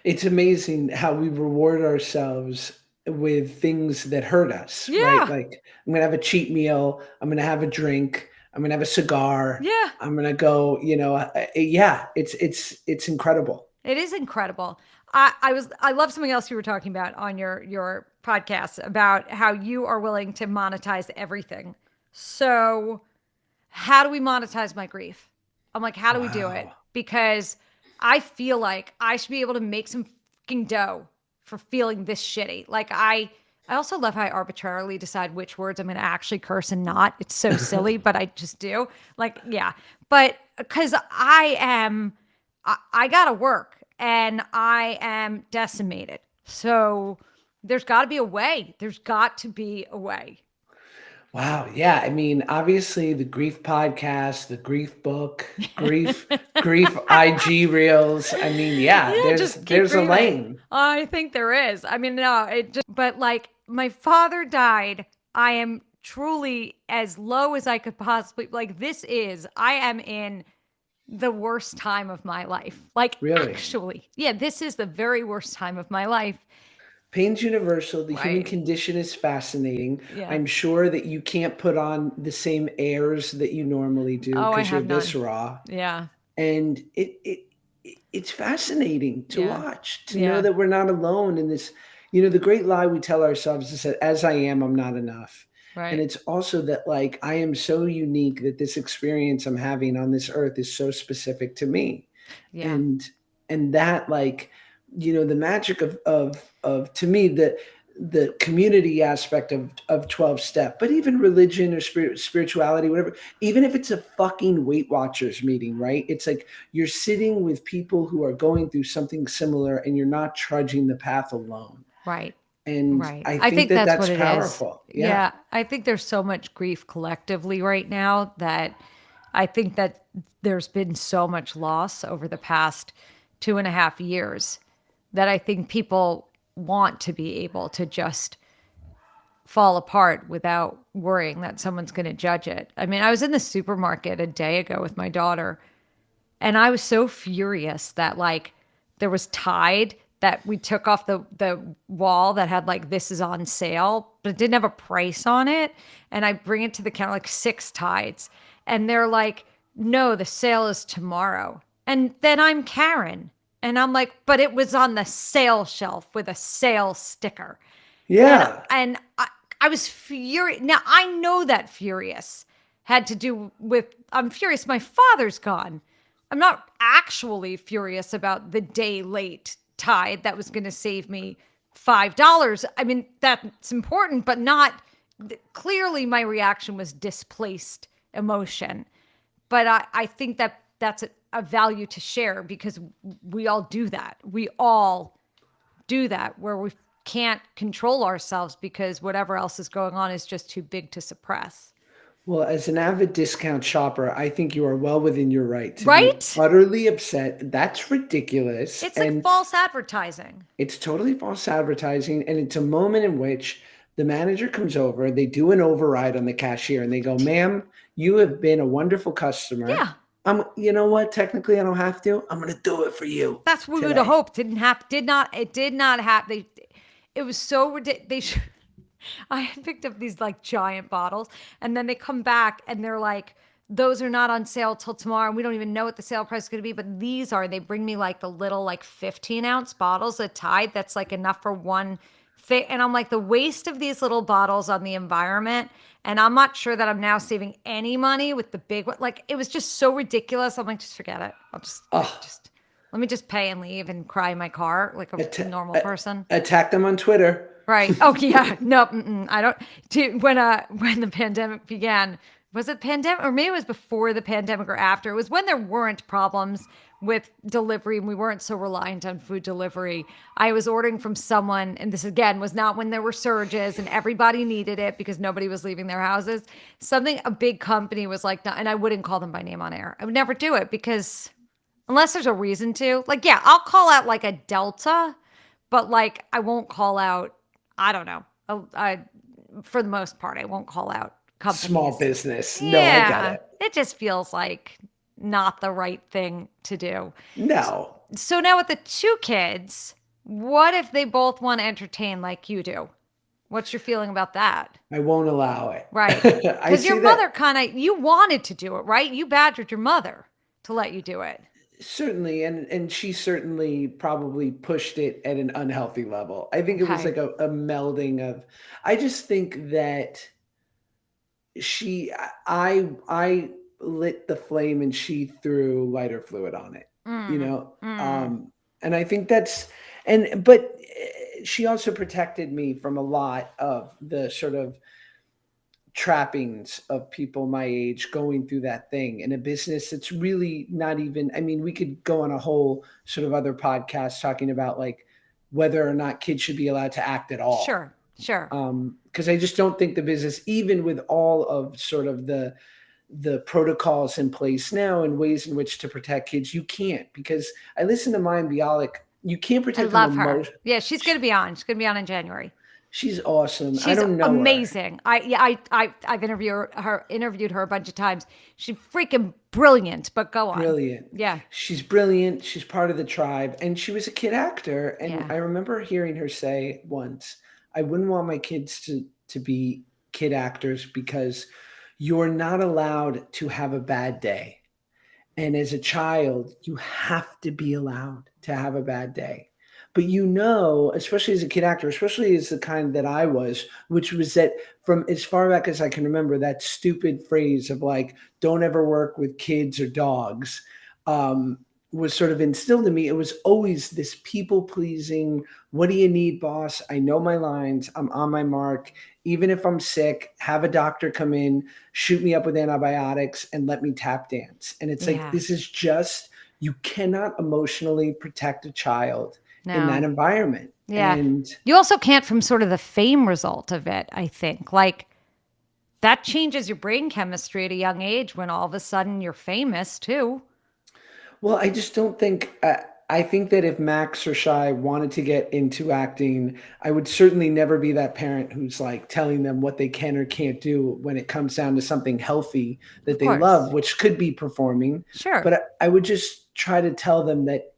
Speaker 2: It's amazing how we reward ourselves with things that hurt us, right?
Speaker 1: Yeah.
Speaker 2: Like, I'm gonna have a cheat meal, I'm gonna have a drink, I'm gonna have a cigar,
Speaker 1: Yeah.
Speaker 2: I'm gonna go, yeah, it's incredible.
Speaker 1: It is incredible. I love something else you were talking about on your podcast about how you are willing to monetize everything. So how do we monetize my grief? I'm like, how do we do it?
Speaker 2: Wow.
Speaker 1: Because I feel like I should be able to make some fucking dough for feeling this shitty. Like I also love how I arbitrarily decide which words I'm going to actually curse and not. It's so silly, but I just do. Like, yeah. But because I got to work and I am decimated. So there's got to be a way. There's got to be a way.
Speaker 2: Wow, yeah, I mean, obviously the grief podcast, the grief book, grief IG reels. I mean, yeah,
Speaker 1: Yeah,
Speaker 2: there's
Speaker 1: just keep
Speaker 2: there's a
Speaker 1: grieving.
Speaker 2: lane.
Speaker 1: I think there is. I mean, no, it just, but like my father died. I am truly as low as I could possibly, like, I am in the worst time of my life. Like,
Speaker 2: Really.
Speaker 1: actually, yeah, this is the very worst time of my life.
Speaker 2: Pain's universal. The human
Speaker 1: Right.
Speaker 2: condition is fascinating.
Speaker 1: Yeah.
Speaker 2: I'm sure that you can't put on the same airs that you normally do
Speaker 1: Oh, I
Speaker 2: because you're
Speaker 1: have
Speaker 2: this
Speaker 1: none.
Speaker 2: raw.
Speaker 1: Yeah.
Speaker 2: And it's fascinating to
Speaker 1: Yeah.
Speaker 2: watch, to know
Speaker 1: Yeah.
Speaker 2: that we're not alone in this. The great lie we tell ourselves is that as I am, I'm not enough. And
Speaker 1: Right.
Speaker 2: it's also that, like, I am so unique that this experience I'm having on this earth is so specific to me.
Speaker 1: Yeah.
Speaker 2: And that, like, the magic of to me, the community aspect of 12 step, but even religion or spirituality, whatever, even if it's a fucking Weight Watchers meeting, right? It's like you're sitting with people who are going through something similar and you're not trudging the path alone.
Speaker 1: Right.
Speaker 2: And
Speaker 1: Right.
Speaker 2: I
Speaker 1: I
Speaker 2: think
Speaker 1: think
Speaker 2: that
Speaker 1: that's
Speaker 2: that's
Speaker 1: what it is.
Speaker 2: powerful. Yeah.
Speaker 1: Yeah. I think there's so much grief collectively right now that I think that there's been so much loss over the past 2.5 years that I think people want to be able to just fall apart without worrying that someone's going to judge it. I mean, I was in the supermarket a day ago with my daughter and I was so furious that like there was Tide that we took off the wall that had like this is on sale, but it didn't have a price on it. And I bring it to the counter like six Tides, and they're like, "No, the sale is tomorrow." And then I'm Karen, and I'm like, "But it was on the sale shelf with a sale sticker." And
Speaker 2: Yeah.
Speaker 1: I was furious. Now I know that furious had to do with I'm furious my father's gone. I'm not actually furious about the day late tide that was going to save me $5. I mean, that's important, but not clearly my reaction was displaced emotion. But I think that that's a value to share because we all do that. We all do that where we can't control ourselves because whatever else is going on is just too big to suppress.
Speaker 2: Well, as an avid discount shopper, I think you are well within your right to be
Speaker 1: Right?
Speaker 2: utterly upset. That's ridiculous.
Speaker 1: It's like
Speaker 2: And
Speaker 1: false advertising.
Speaker 2: it's totally false advertising. And it's a moment in which the manager comes over, they do an override on the cashier, and they go, "Ma'am, you have been a wonderful customer.
Speaker 1: Yeah.
Speaker 2: You know what? Technically, I don't have to. I'm going to do it for you
Speaker 1: That's what we would have
Speaker 2: today."
Speaker 1: hoped. Didn't happen. It did not happen. It was so ridiculous. I had picked up these like giant bottles and then they come back and they're like, those are not on sale till tomorrow. And we don't even know what the sale price is going to be, but these are. They bring me like the little like 15-ounce bottles of Tide that's like enough for one thing. And I'm like, the waste of these little bottles on the environment. And I'm not sure that I'm now saving any money with the big one. Like it was just so ridiculous. I'm like, just forget it. I'll just like
Speaker 2: Oh,
Speaker 1: just let me just pay and leave and cry in my car like a
Speaker 2: atta-
Speaker 1: normal
Speaker 2: a-
Speaker 1: person.
Speaker 2: attack them on Twitter.
Speaker 1: Right. Oh yeah. No. I don't. When the pandemic began, Was it pandemic, or maybe it was before the pandemic or after? It was when there weren't problems with delivery and we weren't so reliant on food delivery. I was ordering from someone, and this again was not when there were surges and everybody needed it because nobody was leaving their houses. Something a big company was like, and I wouldn't call them by name on air. I would never do it because unless there's a reason to. Like, yeah, I'll call out like a Delta, but like I won't call out, I don't know. For the most part, I won't call out
Speaker 2: Small
Speaker 1: companies.
Speaker 2: business. No, I get
Speaker 1: Yeah,
Speaker 2: it.
Speaker 1: it just feels like not the right thing to do.
Speaker 2: No,
Speaker 1: So now with the two kids, what if they both want to entertain like you do? What's your feeling about that?
Speaker 2: I won't allow it.
Speaker 1: Right.
Speaker 2: I
Speaker 1: Because
Speaker 2: see
Speaker 1: your mother
Speaker 2: that.
Speaker 1: kind of, you wanted to do it, right? You badgered your mother to let you do it.
Speaker 2: Certainly, and she certainly probably pushed it at an unhealthy level. I think it was
Speaker 1: Okay.
Speaker 2: like a melding of. I just think that she, I lit the flame and she threw lighter fluid on it. You
Speaker 1: Mm,
Speaker 2: know,
Speaker 1: mm.
Speaker 2: and I think that's but she also protected me from a lot of the sort of trappings of people my age going through that thing in a business that's really not even, I mean, we could go on a whole sort of other podcast talking about like whether or not kids should be allowed to act at all.
Speaker 1: Sure, sure.
Speaker 2: Because I just don't think the business, even with all of sort of the protocols in place now and ways in which to protect kids, you can't. Because I listen to Mayim Bialik, you can't
Speaker 1: I
Speaker 2: protect them
Speaker 1: love her.
Speaker 2: emotion.
Speaker 1: Yeah, she's going to be on. She's going to be on in January.
Speaker 2: She's awesome. I
Speaker 1: She's
Speaker 2: don't know her.
Speaker 1: amazing. I've interviewed her a bunch of times. She's freaking brilliant. But go on.
Speaker 2: Brilliant.
Speaker 1: Yeah,
Speaker 2: She's brilliant. She's part of the tribe. And she was a kid actor. And
Speaker 1: yeah,
Speaker 2: I remember hearing her say once, I wouldn't want my kids to be kid actors because you're not allowed to have a bad day. And as a child, you have to be allowed to have a bad day. But you know, especially as a kid actor, especially as the kind that I was, which was that from as far back as I can remember, that stupid phrase of like, don't ever work with kids or dogs, was sort of instilled in me. It was always this people pleasing, what do you need, boss? I know my lines, I'm on my mark. Even if I'm sick, have a doctor come in, shoot me up with antibiotics and let me tap dance. And it's like,
Speaker 1: yeah.
Speaker 2: this is just, you cannot emotionally protect a child in that
Speaker 1: No,
Speaker 2: environment.
Speaker 1: yeah.
Speaker 2: And
Speaker 1: You also can't from sort of the fame result of it, I think. Like that changes your brain chemistry at a young age when all of a sudden you're famous too.
Speaker 2: well, I just don't think, I think that if Max or Shy wanted to get into acting, I would certainly never be that parent who's like telling them what they can or can't do when it comes down to something healthy that
Speaker 1: Of
Speaker 2: they
Speaker 1: course.
Speaker 2: love, which could be performing.
Speaker 1: Sure.
Speaker 2: But I would just try to tell them that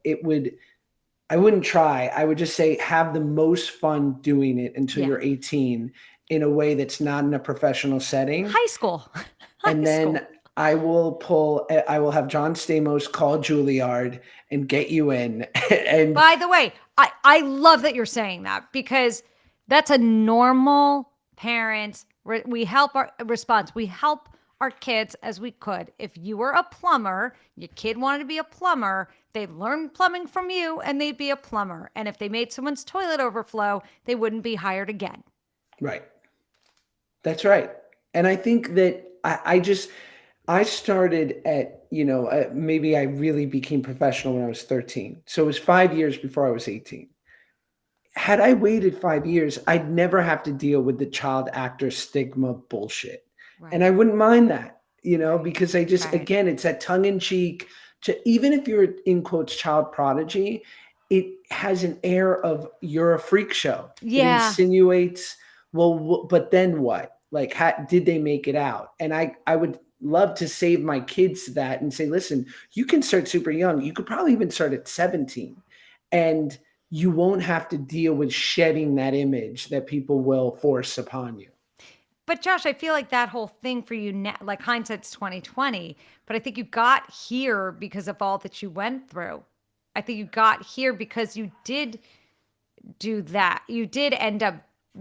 Speaker 2: I wouldn't try. I would just say have the most fun doing it until
Speaker 1: Yeah.
Speaker 2: you're 18 in a way that's not in a professional setting.
Speaker 1: High school. High
Speaker 2: And
Speaker 1: school.
Speaker 2: then I will have John Stamos call Juilliard and get you in. And
Speaker 1: By the way, I love that you're saying that because that's a normal parent. We help our response. We help our kids as we could. If you were a plumber, your kid wanted to be a plumber, they'd learn plumbing from you and they'd be a plumber. And if they made someone's toilet overflow, they wouldn't be hired again.
Speaker 2: right. That's right. And I think that I started at, maybe I really became professional when I was 13. So it was 5 years before I was 18. Had I waited 5 years, I'd never have to deal with the child actor stigma bullshit. And I
Speaker 1: Right.
Speaker 2: wouldn't mind that,
Speaker 1: Right.
Speaker 2: because I just,
Speaker 1: Right.
Speaker 2: again, it's that tongue in cheek to, even if you're in quotes child prodigy, it has an air of you're a freak show. It
Speaker 1: Yeah.
Speaker 2: insinuates, well, but then what? Like, did they make it out? And I would love to save my kids that and say, listen, you can start super young. You could probably even start at 17. And you won't have to deal with shedding that image that people will force upon you.
Speaker 1: But Josh, I feel like that whole thing for you now, like hindsight's 2020, but I think you got here because of all that you went through. I think you got here because you did do that. You did end up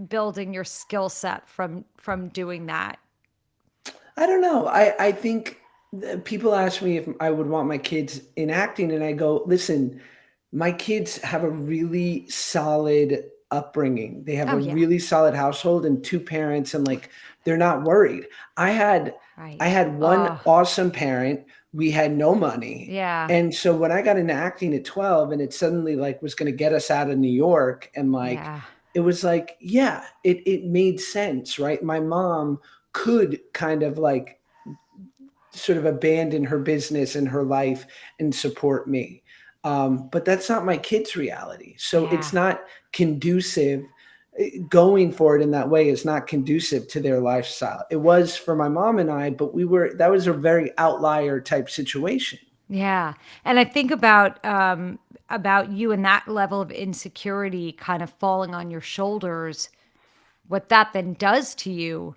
Speaker 1: building your skill set from doing that.
Speaker 2: I don't know. I think people ask me if I would want my kids in acting, and I go, listen, my kids have a really solid upbringing. They have
Speaker 1: Oh,
Speaker 2: a
Speaker 1: yeah.
Speaker 2: really solid household and two parents, and like they're not worried. I had
Speaker 1: Right.
Speaker 2: I had one
Speaker 1: Oh,
Speaker 2: awesome parent. We had no money.
Speaker 1: yeah.
Speaker 2: And so when I got into acting at 12 and it suddenly like was going to get us out of New York and like
Speaker 1: Yeah.
Speaker 2: it was like, yeah, it made sense, right? My mom could kind of like sort of abandon her business and her life and support me. But that's not my kids' reality. So it's
Speaker 1: Yeah.
Speaker 2: not conducive. Going for it in that way is not conducive to their lifestyle. It was for my mom and I, but that was a very outlier type situation.
Speaker 1: Yeah. And I think about you and that level of insecurity kind of falling on your shoulders, what that then does to you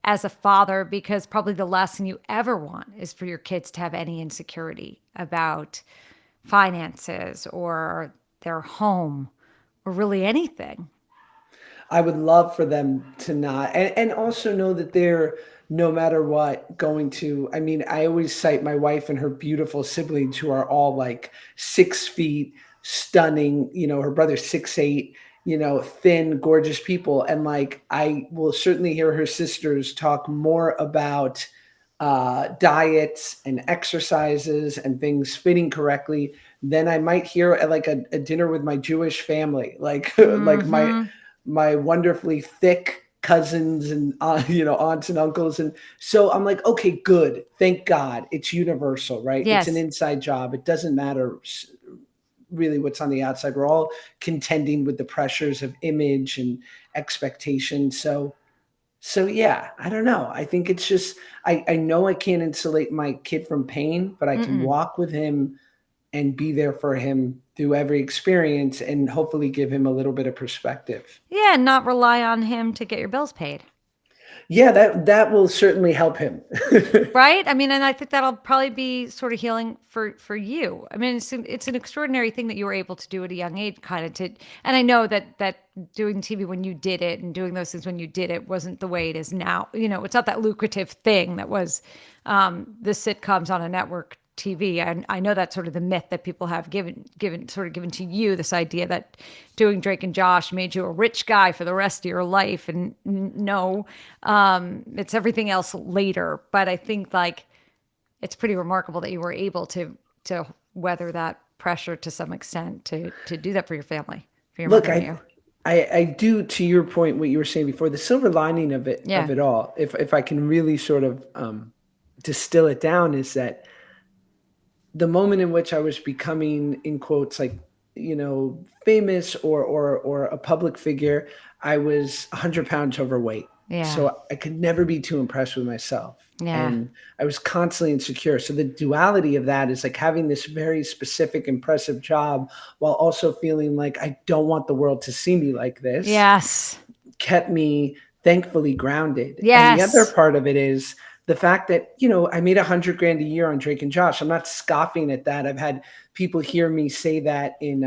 Speaker 1: as a father, because probably the last thing you ever want is for your kids to have any insecurity about finances or their home or really anything.
Speaker 2: I would love for them to not, and also know that they're no matter what going to. I mean, I always cite my wife and her beautiful siblings who are all like 6 feet, stunning. Her brother's 6'8", thin, gorgeous people. And like, I will certainly hear her sisters talk more about diets and exercises and things fitting correctly than I might hear at like a dinner with my Jewish family, like like
Speaker 1: Hmm.
Speaker 2: my wonderfully thick cousins and aunts and uncles. And so I'm like, okay, good, thank God it's universal, right? It's an
Speaker 1: Yes.
Speaker 2: inside job. It doesn't matter really what's on the outside. We're all contending with the pressures of image and expectation. So yeah, I don't know. I think it's just I know I can't insulate my kid from pain, but I can
Speaker 1: Mm-mm.
Speaker 2: walk with him and be there for him through every experience and hopefully give him a little bit of perspective.
Speaker 1: Yeah, and not rely on him to get your bills paid.
Speaker 2: Yeah, that will certainly help him.
Speaker 1: Right? I mean, and I think that'll probably be sort of healing for you. I mean, it's an extraordinary thing that you were able to do at a young age, kind of to. And I know that doing TV when you did it and doing those things when you did it wasn't the way it is now. It's not that lucrative thing that was the sitcoms on a network TV. And I know that's sort of the myth that people have given to you, this idea that doing Drake and Josh made you a rich guy for the rest of your life. And no, it's everything else later. But I think like it's pretty remarkable that you were able to weather that pressure to some extent to do that for your family, for your
Speaker 2: Look,
Speaker 1: mother and
Speaker 2: I,
Speaker 1: you.
Speaker 2: I I do, to your point what you were saying before, the silver lining of
Speaker 1: Yeah.
Speaker 2: it all, if I can really sort of distill it down, is that the moment in which I was becoming, in quotes, like, famous or a public figure, I was 100 pounds overweight.
Speaker 1: Yeah.
Speaker 2: So I could never be too impressed with myself.
Speaker 1: Yeah.
Speaker 2: And I was constantly insecure. So the duality of that is like having this very specific, impressive job while also feeling like I don't want the world to see me like this
Speaker 1: Yes.
Speaker 2: kept me thankfully grounded. And the other
Speaker 1: Yes.
Speaker 2: part of it is the fact that, I made 100 grand a year on Drake and Josh. I'm not scoffing at that. I've had people hear me say that in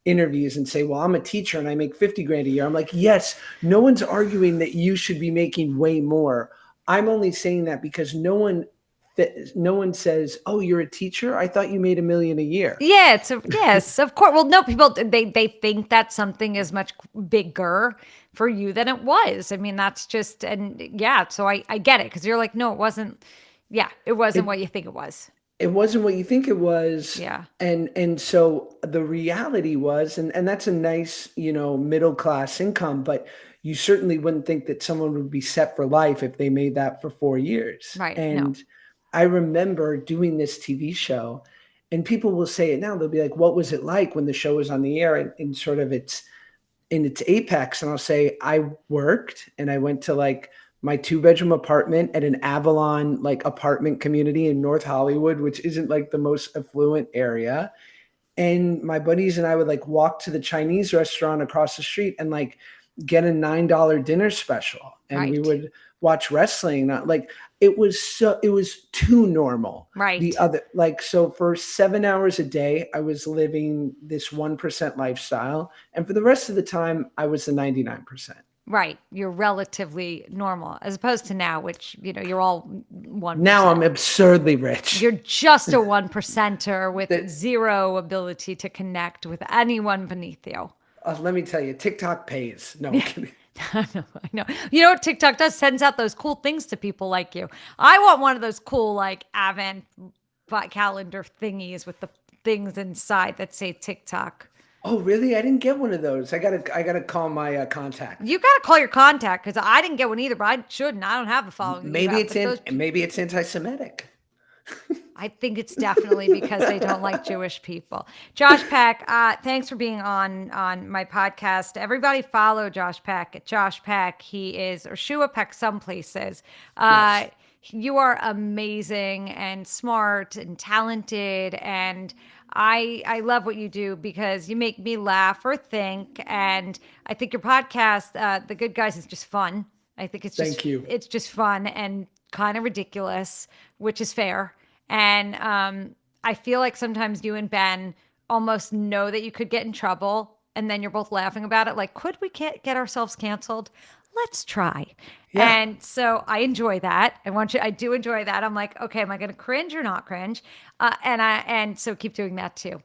Speaker 2: interviews and say, well, I'm a teacher and I make 50 grand a year. I'm like, yes, no one's arguing that you should be making way more. I'm only saying that because no one says, oh, you're a teacher, I thought you made 1 million a year.
Speaker 1: Yeah, yes, of course. Well, no, people they think that something is much bigger for you than it was. I mean, that's just and yeah, so I get it because you're like, no, it wasn't. Yeah, it wasn't
Speaker 2: It
Speaker 1: what you think it was.
Speaker 2: it wasn't what you think it was.
Speaker 1: Yeah.
Speaker 2: And so the reality was, and that's a nice, middle class income, but you certainly wouldn't think that someone would be set for life if they made that for 4 years.
Speaker 1: Right. No.
Speaker 2: And I remember doing this TV show, and people will say it now, they'll be like, what was it like when the show was on the air and sort of its in its apex? And I'll say I worked and I went to like my 2 bedroom apartment at an Avalon like apartment community in North Hollywood, which isn't like the most affluent area. And my buddies and I would like walk to the Chinese restaurant across the street and like get a $9 dinner special. And we
Speaker 1: Right.
Speaker 2: would watch wrestling. Like it was too normal. The
Speaker 1: Right.
Speaker 2: other, like, so for 7 hours a day, I was living this 1% lifestyle. And for the rest of the time, I was the 99%.
Speaker 1: Right. You're relatively normal as opposed to now, which, you're all
Speaker 2: Now
Speaker 1: 1%.
Speaker 2: I'm absurdly rich.
Speaker 1: You're just a 1%er with
Speaker 2: That
Speaker 1: zero ability to connect with anyone beneath you.
Speaker 2: Let me tell you, TikTok pays. No, I'm
Speaker 1: Yeah.
Speaker 2: kidding.
Speaker 1: I know, I know. You know what TikTok does? Sends out those cool things to people like you. I want one of those cool like Advent calendar thingies with the things inside that say TikTok.
Speaker 2: Oh, really? I didn't get one of those. I gotta call my contact.
Speaker 1: You gotta call your contact because I didn't get one either, but I shouldn't. I don't have the following that you
Speaker 2: Maybe
Speaker 1: have.
Speaker 2: it's
Speaker 1: But
Speaker 2: in.
Speaker 1: those,
Speaker 2: Maybe it's anti-Semitic.
Speaker 1: I think it's definitely because they don't like Jewish people. Josh Peck, thanks for being on my podcast. Everybody follow Josh Peck at Josh Peck. He is or Shua Peck some places.
Speaker 2: Yes.
Speaker 1: You are amazing and smart and talented, and I love what you do because you make me laugh or think. And I think your podcast, The Good Guys, is just fun. I think
Speaker 2: Thank you.
Speaker 1: it's just fun and kind of ridiculous, which is fair. And I feel like sometimes you and Ben almost know that you could get in trouble, and then you're both laughing about it. Like, could we get ourselves canceled? Let's try.
Speaker 2: Yeah.
Speaker 1: And so I enjoy that. I do enjoy that. I'm like, okay, am I going to cringe or not cringe? And so keep doing that too.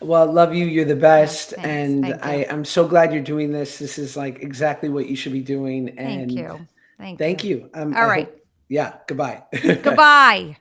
Speaker 2: Well, love you. You're the
Speaker 1: Oh,
Speaker 2: best,
Speaker 1: thanks.
Speaker 2: and
Speaker 1: Thank you.
Speaker 2: I'm so glad you're doing this. This is like exactly what you should be doing.
Speaker 1: Thank
Speaker 2: And
Speaker 1: you. Thank
Speaker 2: thank
Speaker 1: you.
Speaker 2: you.
Speaker 1: All
Speaker 2: I
Speaker 1: right.
Speaker 2: hope. Yeah. Goodbye.
Speaker 1: Goodbye.